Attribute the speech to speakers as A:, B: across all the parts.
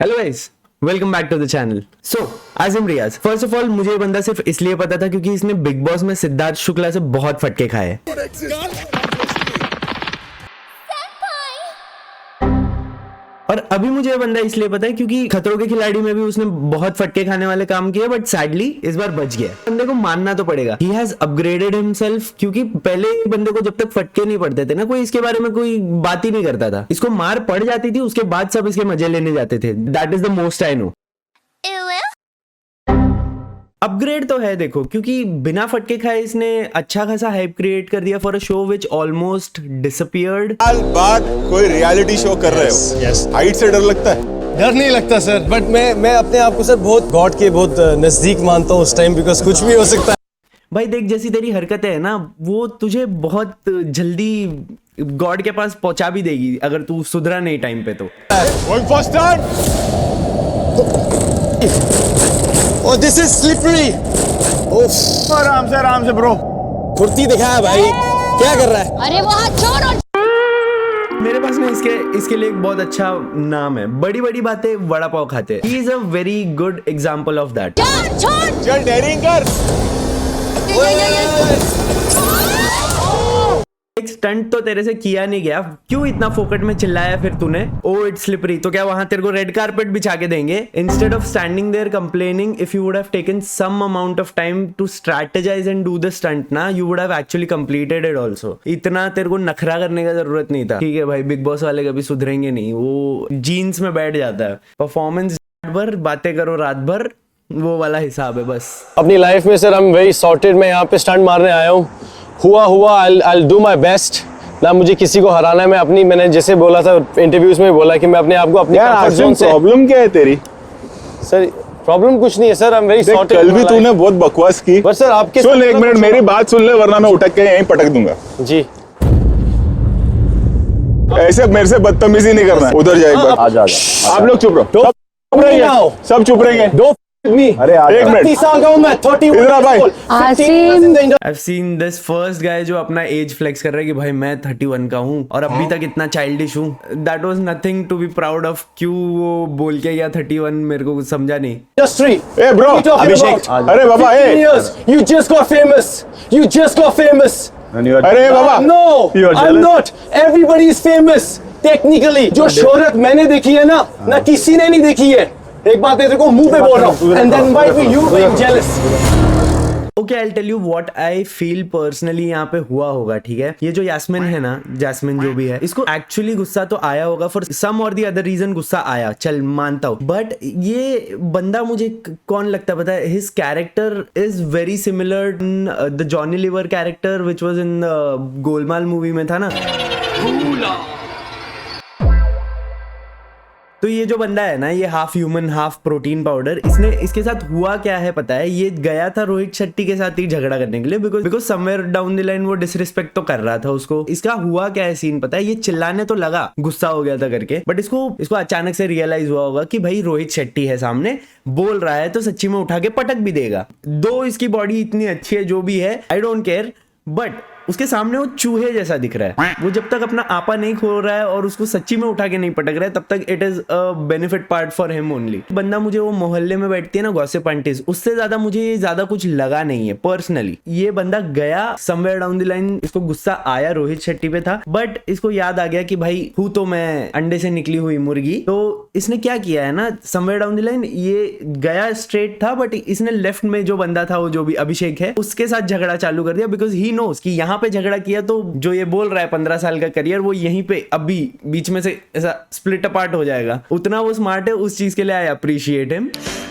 A: Hello guys, welcome back to the channel. So आज हम रियाज। First of all मुझे ये बंदा सिर्फ इसलिए पता था क्योंकि इसने बिग बॉस में सिद्धार्थ शुक्ला से बहुत फटके खाए हैं। और अभी मुझे ये बंदा इसलिए पता है क्योंकि खतरों के खिलाड़ी में भी उसने बहुत फटके खाने वाले काम किए, बट सैडली इस बार बच गया। बंदे को मानना तो पड़ेगा, ही हैज अपग्रेडेड हिमसेल्फ, क्योंकि पहले बंदे को जब तक फटके नहीं पड़ते थे ना, कोई इसके बारे में कोई बात ही नहीं करता था। इसको मार पड़ जाती थी, उसके बाद सब इसके मजे लेने जाते थे। That is the most I know. Upgrade तो है देखो, क्योंकि बिना फटके खाए इसने अच्छा खासा हाइप क्रिएट कर दिया for a show which almost disappeared.
B: बात कोई रियलिटी शो कर रहे हो।
C: Yes.
B: हाइट से डर लगता है?
C: डर नहीं लगता सर, बट मैं अपने आप को सर बहुत गॉड के बहुत नजदीक मानता हूँ उस टाइम, बिकॉज कुछ भी हो सकता है।
A: भाई देख, जैसी तेरी हरकतें है ना, वो तुझे बहुत जल्दी गॉड के पास पहुंचा भी देगी अगर तू सुधरा नहीं टाइम पे तो।
B: Going for start.
C: Oh, this is slippery.
B: आराम से ब्रो।
C: फुर्ती दिखाया भाई, क्या कर रहा है?
D: अरे वो हाथ छोड़ और
A: मेरे पास ना इसके लिए एक बहुत अच्छा नाम है, बड़ी बड़ी बातें बड़ा पाव खाते हैं। He is a very good example of that.
D: छोड़
B: चल डेयरिंग कर।
A: एक स्टंट तो तेरे से किया नहीं गया, क्यों इतना फोकट में चिल्लाया फिर तूने? ओ इट्स स्लिपरी, तो क्या वहां तेरे को रेड कारपेट बिछा के देंगे? Instead of standing there complaining, if you would have taken some amount of time to strategize and do the stunt ना, you would have actually completed it also. इतना तेरे को नखरा करने का जरूरत नहीं था। ठीक है भाई, बिग बॉस वाले कभी सुधरेंगे नहीं, वो जीन्स में बैठ जाता है। परफॉर्मेंस रात भर, बातें करो रात भर, वो वाला हिसाब है बस।
C: अपनी लाइफ में सर हम वेरी सॉर्टेड, मैं यहाँ पे स्टंट मारने आया हूँ। हुआ I'll do my best। ना मुझे किसी को हराना है। मैंने जैसे बोला था इंटरव्यूज में बोला कि मैं अपने आप को अपनी कंफर्ट जोन से।
B: प्रॉब्लम क्या है तेरी?
C: सर प्रॉब्लम कुछ नहीं है sir, I am very sorted.
B: कल भी तूने बहुत बकवास की।
C: बस सर आपके
B: सुन एक मिनट, मेरी बात सुन ले वरना मैं उठक के यहीं पटक दूंगा।
C: जी
B: ऐसे मेरे से बदतमीजी नहीं करना है। उधर जाए आप लोग चुप रहो। सब चुप रहेंगे, सब चुप रहेंगे।
C: अरे
B: एक मिनट,
C: 30 साल का हूं मैं, 31
B: इधर आ भाई।
A: I've seen this first guy जो अपना एज फ्लेक्स कर रहा है कि भाई मैं 31 का हूँ और अभी तक इतना चाइल्डिश हूँ। That was nothing to be proud of। क्यों वो बोल के गया 31, मेरे को कुछ समझा नहीं।
C: Industry।
B: ए ब्रो, अभिषेक, अरे बाबा ए,
C: 15 years, you just got famous, you just got famous।
B: अरे बाबा,
C: No, I'm not। Everybody is famous technically। जो शोहरत मैंने देखी है ना किसी ने नहीं देखी है। एक बात तेरे को मुंह पे बोल रहा हूँ, and then why were you being jealous?
A: Okay, I'll tell you what I feel personally यहाँ पे हुआ होगा। ठीक है, ये जो यास्मिन है ना, जैस्मिन जो भी है, इसको एक्चुअली गुस्सा तो आया होगा, फॉर सम और द अदर रीजन गुस्सा आया, चल मानता हूँ। बट ये बंदा मुझे कौन लगता है पता है? His character is very similar the Johnny Lever character which was in Golmaal movie में था ना। तो ये जो बंदा है ना, ये half human half protein powder, इसके साथ हुआ क्या है पता है? ये गया था रोहित शेट्टी के साथ ही झगड़ा करने के लिए, because somewhere down the line वो डिसरिस्पेक्ट तो कर रहा था उसको। इसका हुआ क्या है सीन पता है? ये चिल्लाने तो लगा, गुस्सा हो गया था करके, बट इसको अचानक से रियलाइज हुआ होगा कि भाई रोहित शेट्टी है सामने, बोल रहा है तो सच्ची में उठा के पटक भी देगा। दो इसकी बॉडी इतनी अच्छी है जो भी है, आई डोंट केयर, बट उसके सामने वो चूहे जैसा दिख रहा है। वो जब तक अपना आपा नहीं खोल रहा है और उसको सच्ची में उठा के नहीं पटक रहा है, तब तक it is a benefit part for him only. बंदा मुझे वो मोहल्ले में बैठती है ना गॉसिप आंटीज, उससे ज्यादा मुझे ये ज्यादा कुछ लगा नहीं है पर्सनली। ये बंदा गया समवेयर डाउन द लाइन, इसको गुस्सा आया रोहित शेट्टी पे था, बट इसको याद आ गया कि भाई हूं तो मैं अंडे से निकली हुई मुर्गी। तो इसने क्या किया है ना, समवेयर डाउन द लाइन ये गया स्ट्रेट था, बट इसने लेफ्ट में जो बंदा था, वो जो भी अभिषेक है, उसके साथ झगड़ा चालू कर दिया, बिकॉज ही नोस कि यहाँ पे झगड़ा किया तो जो ये बोल रहा है 15 साल का करियर, वो यहीं पे अभी बीच में से ऐसा स्प्लिट अपार्ट हो जाएगा। उतना वो स्मार्ट है, उस चीज के लिए I appreciate him.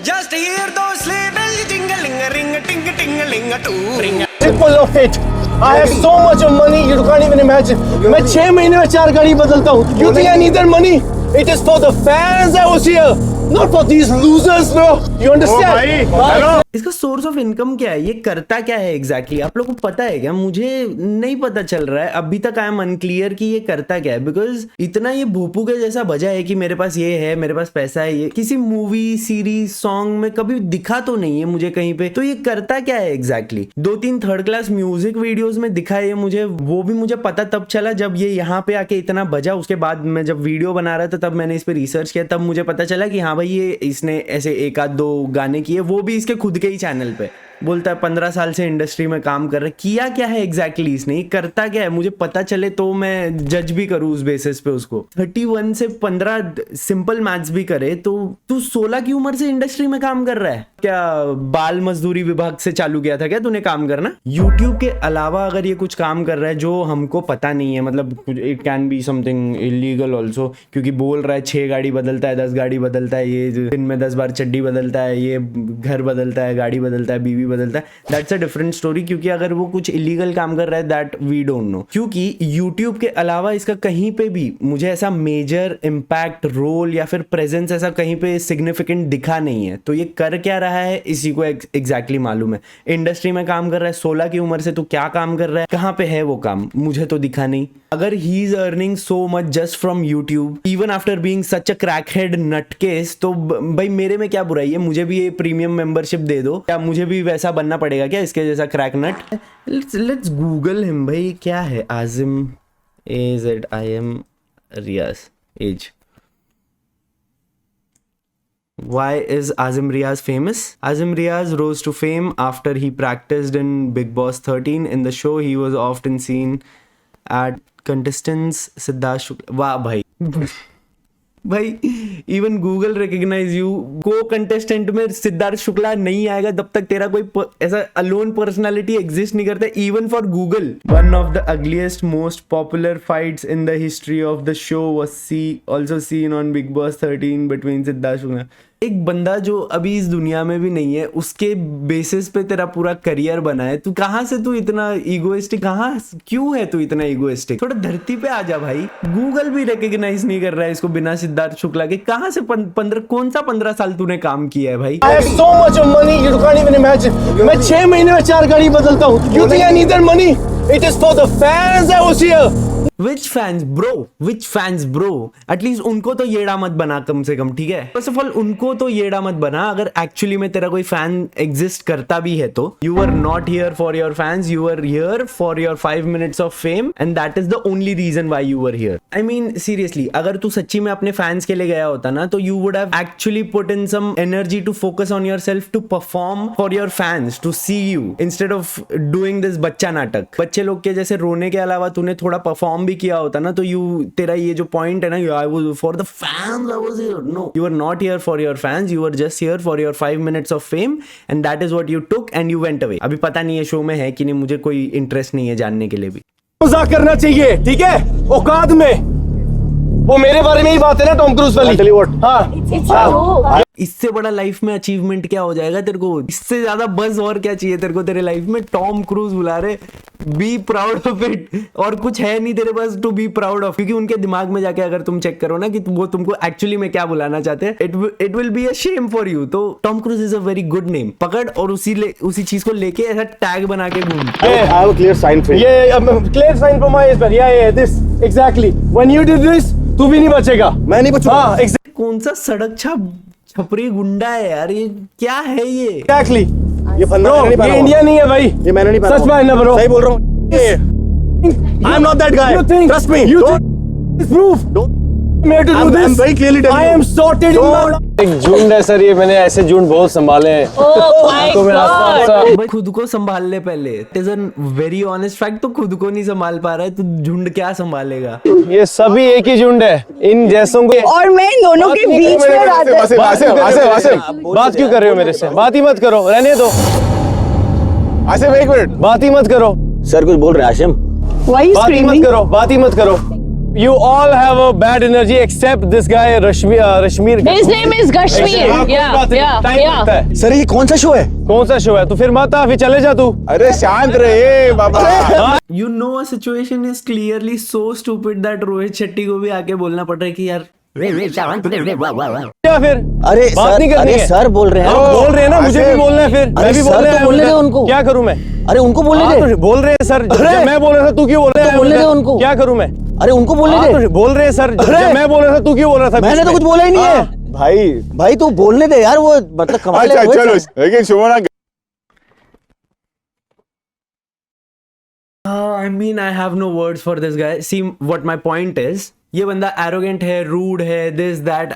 A: Just here दो sleigh bells jingling ring ting ting ring
C: Triple of it। I have so much of money you can't even imagine। मैं 6 महीने में 4 गाड़ी बदलता हूँ। You think I need that money? It is for the fans that was here, not for these losers, bro। You understand?
B: Hello,
A: इसका source of income क्या है? ये करता क्या है एग्जैक्टली? आप लोगों को पता है क्या? मुझे नहीं पता चल रहा है अभी तक। आई एम अनक्लियर कि ये करता क्या है, बिकॉज इतना ये भोपू के जैसा बजा है कि मेरे पास ये है, मेरे पास पैसा है। ये किसी मूवी सीरीज सॉन्ग में कभी दिखा तो नहीं है मुझे कहीं पे। तो ये करता क्या है exactly? 2-3 third class music videos में दिखा है मुझे, वो भी मुझे पता तब चला जब ये यहाँ पे आके इतना बजा। उसके बाद मैं जब वीडियो बना रहा था तब मैंने इस पे रिसर्च किया, तब मुझे पता चला कि हाँ हाँ भाई ये इसने ऐसे एक आध दो गाने किए, वो भी इसके खुद के ही चैनल पे। बोलता है 15 साल से इंडस्ट्री में काम कर रहा है। किया क्या है एग्जैक्टली इसने, ये करता क्या है मुझे पता चले तो मैं जज भी करूँ उस बेसिस पे उसको। 31 से 15 सिंपल मैथ्स भी करे तो तू 16 की उम्र से इंडस्ट्री में काम कर रहा है क्या? बाल मजदूरी विभाग से चालू किया था क्या तूने काम करना? यूट्यूब के अलावा अगर ये कुछ काम कर रहा है जो हमको पता नहीं है, मतलब it can be something illegal also, क्योंकि बोल रहा है 6 गाड़ी बदलता है, 10 गाड़ी बदलता है, ये दिन में 10 बार चड्डी बदलता है, ये घर बदलता है, गाड़ी बदलता है, बीवी बदलता है, दैट्स अ डिफरेंट स्टोरी। क्योंकि अगर वो कुछ इलीगल काम कर रहा है दैट वी डोंट नो, क्योंकि यूट्यूब के अलावा इसका कहीं पे भी मुझे ऐसा मेजर इम्पैक्ट रोल या फिर प्रेजेंस ऐसा कहीं पे सिग्निफिकेंट दिखा नहीं है। तो ये कर क्या रहा है इसी को एग्जैक्टली मालूम है। इंडस्ट्री में काम कर रहा है 16 की उम्र से, तो क्या काम कर रहा है, कहाँ पे है वो काम, मुझे तो दिखा नहीं। अगर he is earning so much just from YouTube even after being such a crackhead nutcase, तो भाई मेरे में क्या बुराई है, मुझे भी ये प्रीमियम मेंबरशिप दे दो, क्या मुझे भी वैसा बनना पड़ेगा क्या इसके जैसा crack nut? Let's Google him भाई, क्या है Azim AZIM Riyaz age. Why is Azim Riaz famous? Azim Riaz rose to fame after he practiced in Big Boss 13. In the show, he was often seen at contestants Siddharth Shukla. वाह भाई भाई even Google recognise you. को contestant में सिद्धार्थ शुक्ला नहीं आएगा तब तक तेरा कोई ऐसा अलोन पर्सनालिटी एग्जिस्ट नहीं करता even for Google. One of the ugliest most popular fights in the history of the show was also seen on big boss 13 between Siddharth Shukla. एक बंदा जो अभी इस दुनिया में भी नहीं है उसके बेसिस पे तेरा पूरा करियर बना है, तू कहाँ से तू इतना ईगोइस्टिक, कहाँ क्यों है तू इतना ईगोइस्टिक? थोड़ा धरती पे आ जा भाई। गूगल भी रिकॉग्नाइज नहीं कर रहा है इसको बिना सिद्धार्थ शुक्ला के। कहाँ से 15 कौन सा 15 साल तूने काम किया है भाई?
C: I have so much of money you can't even imagine. मैं 6 महीने में 4 गाड़ी बदलता हूँ। You think I need that money? It is for the fans that was here.
A: Which fans bro? Which fans bro? At उनको तो येड़ा मत बना कम से कम, ठीक है? फर्स्ट ऑफ ऑल उनको तो येड़ा मत बना। अगर एक्चुअली में तेरा कोई फैन एग्जिस्ट करता भी है तो you are not here for your fans, you are here for your 5 minutes of fame and that is the only reason why you are here. I mean seriously, अगर तू सच्ची में अपने फैंस के लिए गया होता ना तो you would have actually put in some energy to focus on yourself, to perform for your fans, to see you, instead of doing this बच्चा नाटक। बच्चे लोग के जैसे रोने के अलावा तूने थोड़ा परफॉर्म भी किया होता ना तो तेरा ये जो पॉइंट है ना, I was for the fans, I was here, no you are not here for your fans, you are just here for your 5 minutes of fame and that is what you took and you went away. अभी पता नहीं है show में है कि नहीं, मुझे कोई इंटरेस्ट नहीं है जानने के लिए भी।
C: मजाक करना चाहिए, ठीक है? औकात में वो मेरे बारे में ही बात है ना, टॉम क्रूज वाली। हाँ,
A: इससे बड़ा लाइफ में अचीवमेंट क्या हो जाएगा तेरे को? इससे ज्यादा बस और क्या चाहिए तेरे को तेरे लाइफ में? टॉम क्रूज बुला रहे, बी प्राउड ऑफ इट। और कुछ है नहीं तेरे पास टू बी प्राउड ऑफ, क्योंकि उनके दिमाग में जाके अगर तुम चेक करो ना कि वो तुमको एक्चुअली में क्या बुलाना चाहते हैं, it will be a shame for you. तो Tom Cruise is a very good name, पकड़ और उसी चीज को लेके ऐसा टैग बना के घूम।
B: I have a clear sign for you.
C: clear sign for my husband. Yeah, this exactly. When you did this, तू भी नहीं बचेगा।
B: मैं नहीं बचूंगा।
C: हाँ, exactly.
A: कौन सा सड़क छपरी गुंडा है यार, ये क्या है ये?
B: ये फंदा
C: Bro,
B: मैंने नहीं पहना
C: ये
B: हुआ।
C: इंडिया नहीं है भाई।
B: ये मैंने नहीं पहना
C: सच
B: हुआ।
C: मानना ब्रो।
B: सही बोल रहा हूँ। I'm not that guy.
C: You think?
B: Trust me.
C: You
B: Don't-
C: think? It's proof.
B: don't-
C: I'm here to do this.
B: I'm very clearly telling
C: I
B: you.
C: am sorted in my.
E: एक झुंड है सर, ये मैंने ऐसे झुंड बहुत संभाले हैं।
D: Oh my
E: तो मेरा
D: god!
A: भाई खुद को संभाल ले पहले। It is an very honest fact, तो खुद को नहीं संभाल पा रहा है तो झुंड क्या संभालेगा?
E: ये सभी एक ही झुंड है, इन जैसों को।
D: और मैं इन दोनों के बीच में रहता
B: आसिफ,
E: बात क्यों कर रहे हो मेरे से? बात ही मत करो, रहने दो,
B: आसिफ एक मिनट।
E: बात ही मत करो,
F: सर कुछ बोल रहे हैं आशिम?
D: Why you
E: बात ही मत
D: screaming?
E: करो, बात ही मत करो। You all have a bad energy except this guy Rashmir.
D: His name is Kashmir.
E: हाँ, कोई
D: Yeah,
E: बात नहीं,
D: yeah,
E: time
D: yeah.
E: लगता है।
F: सर ये कौन सा शो है?
E: कौन सा शो है? तो फिर मत आ, फिर चले जा तू।
B: अरे शांत रहे बाबा।
A: You know a situation is clearly so stupid that Rohit Shetty को भी आके बोलना पड़ रहा है कि यार
E: क्या फिर?
F: अरे
E: बात
F: सर,
E: नहीं करनी
F: अरे
E: है।
F: सर बोल रहे हैं।
E: बोल रहे हैं ना, मुझे भी
B: आसिफ।
E: बोलना है फिर।
F: अरे
E: मैं भी
F: सर
E: बोलना
F: तो
E: है
F: बोलने दे
E: मुझे।
F: उनको।
E: क्या करूं मैं?
F: अरे उनको बोलने
E: हाँ,
F: दे।
E: तो बोल रहे हैं सर, जब मैं बोल रहा था तू क्यों बोल रहा है?
F: बोलने दे उनको।
E: क्या करूं मैं?
F: अरे उनको बोलने
E: हाँ,
F: दे।
E: तो बोल रहे हैं सर, जब मैं बोल रहा था तू क्यों बोल रहा था?
F: मैंने
E: बीच
F: तो
E: में?
F: कुछ बोला ही नहीं
E: हाँ।
F: है।
B: भाई
F: भाई तू बोलने दे यार, वो मतलब कमाल है।
B: अच्छा
F: रोहित
B: चलो,
F: सर।
B: लेकिन Sumana
A: I mean, I have no words for this guy. See, what my point is, ये बंदा एरोगेंट है, रूड है, दिस दैट,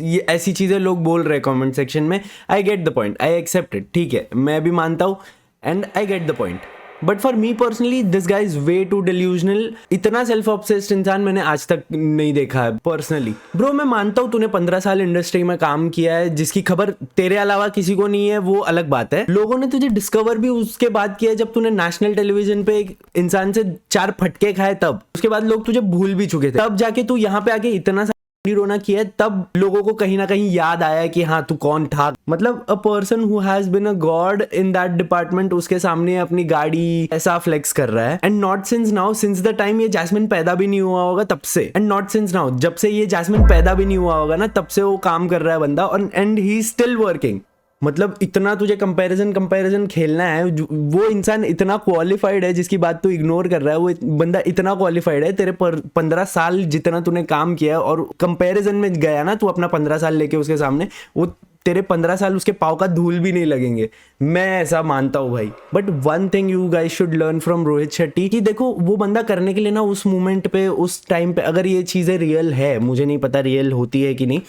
A: ये ऐसी चीजें लोग बोल रहे हैं कमेंट सेक्शन में. I get the point, I accept it, ठीक है, मैं भी मानता हूँ and I get the point. But for me personally this guy is way too delusional. इतना सेल्फ ऑब्सेस्ड इंसान मैंने आज तक नहीं देखा है पर्सनली. ब्रो मैं मानता हूँ तूने 15 साल इंडस्ट्री में काम किया है, जिसकी खबर तेरे अलावा किसी को नहीं है, वो अलग बात है. लोगों ने तुझे डिस्कवर भी उसके बाद किया है जब तूने नेशनल टेलीविजन पे एक इंसान से 4 फटके खाए, तब. उसके बाद लोग तुझे भूल भी चुके थे. तब जाके तू यहाँ पे आके इतना रोना किया, तब लोगों को कहीं ना कहीं याद आया कि हाँ तू कौन था. मतलब a person who has been a god in that department उसके सामने अपनी गाड़ी ऐसा फ्लेक्स कर रहा है. And not since now, since the time ये जैस्मिन पैदा भी नहीं हुआ होगा तब से. एंड नॉट सिंस नाउ, जब से ये जैस्मिन पैदा भी नहीं हुआ होगा ना, तब से वो काम कर रहा है बंदा. और and he is still working. मतलब इतना तुझे कंपैरिजन खेलना है. वो इंसान इतना क्वालिफाइड है जिसकी बात तू इग्नोर कर रहा है. वो बंदा इतना क्वालिफाइड है, तेरे 15 साल जितना तूने काम किया और कंपैरिजन में गया ना तू अपना 15 साल लेके उसके सामने, वो तेरे 15 साल उसके पाँव का धूल भी नहीं लगेंगे. मैं ऐसा मानता हूँ भाई. But one thing you guys should learn from Rohit Shetty कि देखो वो बंदा करने के लिए ना उस मोमेंट पे, उस टाइम पे, अगर ये चीज़ें रियल है, मुझे नहीं पता रियल होती है कि नहीं,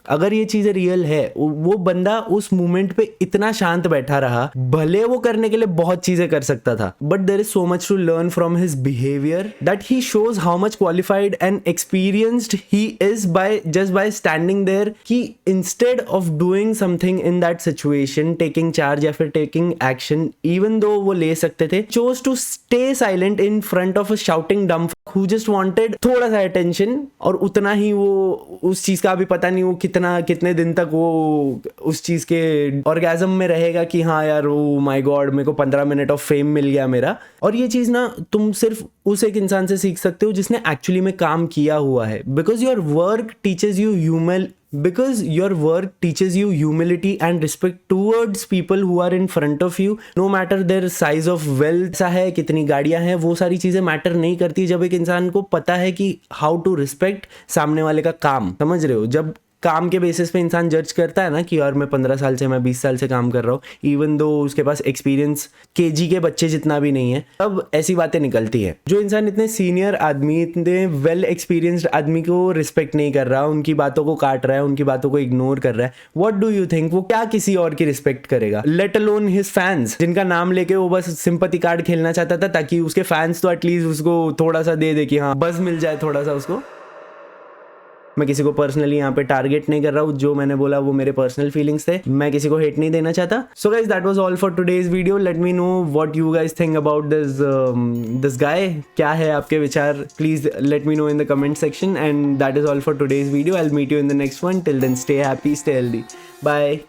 A: अगर ये चीजें रियल है, वो बंदा उस मोमेंट पे इतना शांत बैठा रहा. भले वो करने के लिए बहुत चीजें कर सकता था, but there is so much to learn from his behaviour that he shows how much qualified and experienced he is by just by standing there. कि instead of doing something in that situation, taking charge या फिर taking action, even though वो ले सकते थे, chose to stay silent in front of a shouting dumb who just wanted थोड़ा सा attention. और उतना ही वो, उस चीज का भी पता नहीं वो कितने दिन तक वो उस चीज के ऑर्गेजम में रहेगा कि हाँ यार ओ माय गॉड मेरे को 15 मिनट ऑफ फेम मिल गया मेरा. और ये चीज ना तुम सिर्फ उस एक इंसान से सीख सकते हो जिसने एक्चुअली में काम किया हुआ है. Because your work teaches you humility and respect towards people who are in front of you, no matter their size of wealth. ऐसा है कितनी गाड़ियां हैं, वो सारी चीजें मैटर नहीं करती जब एक इंसान को पता है कि हाउ टू रिस्पेक्ट सामने वाले का काम. समझ रहे हो? जब काम के बेसिस पे इंसान जज करता है ना कि यार मैं 15 साल से, मैं 20 साल से काम कर रहा हूँ, इवन दो उसके पास एक्सपीरियंस केजी के बच्चे जितना भी नहीं है, तब ऐसी बातें निकलती है. जो इंसान इतने सीनियर आदमी, इतने वेल एक्सपीरियंस्ड आदमी को रिस्पेक्ट नहीं कर रहा, उनकी बातों को काट रहा है, उनकी बातों को इग्नोर कर रहा है, व्हाट डू यू थिंक वो क्या किसी और की रिस्पेक्ट करेगा? लेट अलोन हिज फैंस, जिनका नाम लेके वो बस सिंपैथी कार्ड खेलना चाहता था ताकि उसके फैंस तो एटलीस्ट उसको थोड़ा सा दे कि हाँ बस मिल जाए थोड़ा सा उसको. मैं किसी को पर्सनली यहाँ पे टारगेट नहीं कर रहा हूँ. जो मैंने बोला वो मेरे पर्सनल फीलिंग्स थे, मैं किसी को हेट नहीं देना चाहता. So guys that was all for today's video. Let me know what you guys think about this guy. क्या है आपके विचार? Please let me know in the comment section. And that is all for today's video. I will meet you in the next one. Till then stay happy, stay healthy. Bye.